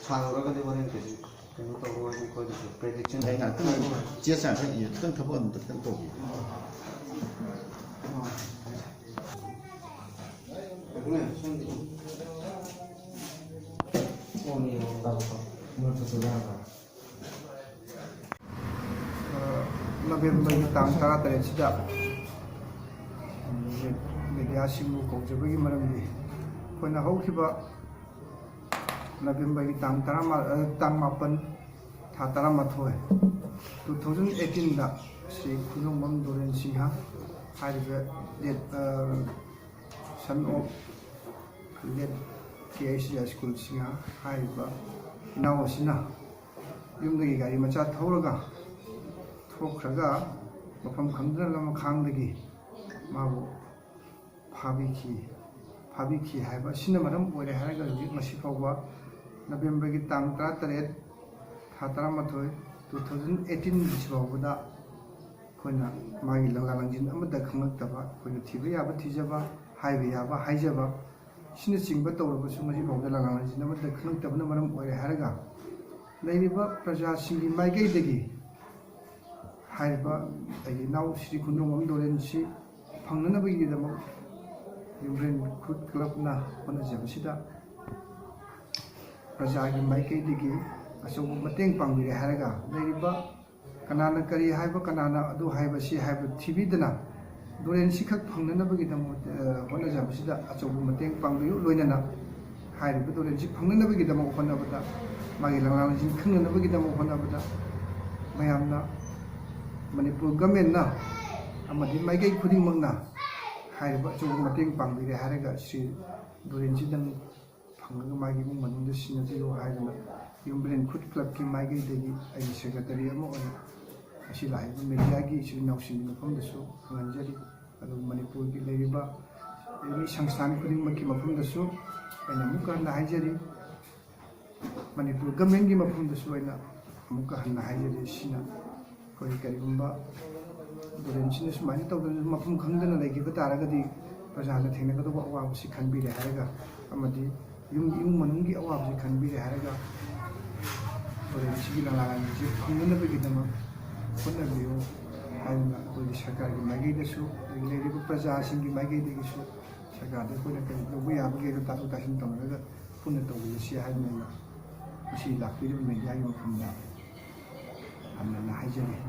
상으로가도 보낸 거지. 그리고 또 거기 프레딕션 내가 제사를 어떤 터보는 어떤 또 그러면 손 오니 온다고 물도 들어가. November tang tara tare chida media simu kongjogi maramdi koina hokhiba November tang tang mapan tha tara mathoi 2018 da Sri Khudong Doren Singh haribe son of late KIC school Singh hariba nawasina yumdagi gari macha thawraga thokhaga mafam khamdana lama khangdagi mabu phabiki haiba sina maram oire haraga hujik masi fawba November gi tang 13 tha 13 2018 bisbawda koina magi langalangjin amada khanglaktaba koina thiba yaba thijaba haiba yaba haijaba sina chingba tawraba su masi fawda langalangjin amada khanglaktaba maram oire haraga leiriba praja singi maigai dagi haiba ai now Sri Khudong Doren si pangnana bagi damo Yumbirel Khut club na ona jabsida praja gi maikai digi aso mateng pangbire haraga leiriba kanana kari haiba kanana adu haiba si haiba thibidana Doren si khak pangnana bagi damo ona jabsida aso mateng pangbiyu loinana haiba Doren si pangnana bagi damo ona bada magi langalang jin khnana bagi damo ona bada mayamna Manipur government na amadi maigai khuding mangna haiba chu mateng pangbire haraga Sri Doren ji dang phangga magi mung manungda sina jiro haina Yumbirel Khut clubki maigai degi ai secretary amo oi asi lai media gi Sri Nausin mafam dasu nganjari adu Manipur gi leiba ini sangstan khuding makki mafam dasu aina muka na haijari Manipur government gi mafam dasu aina muka na haijari sina koi karigumba Doren sina sumai tawdana mafum khangdana leigiba taragadi prajana thenagada awab si khanbire haraga amadi yung manungi awab si khanbire haraga Doren sigi langalang ji phangna begidama khonna biyo haina koi sarkar gi maigai dasu leigiba praja singi maigai degisu sarkar de koi kari lobu yabage ro tasu tasin tawraga punna tawbi si haina si lakpiri media gi mafumda Hamna na haijani.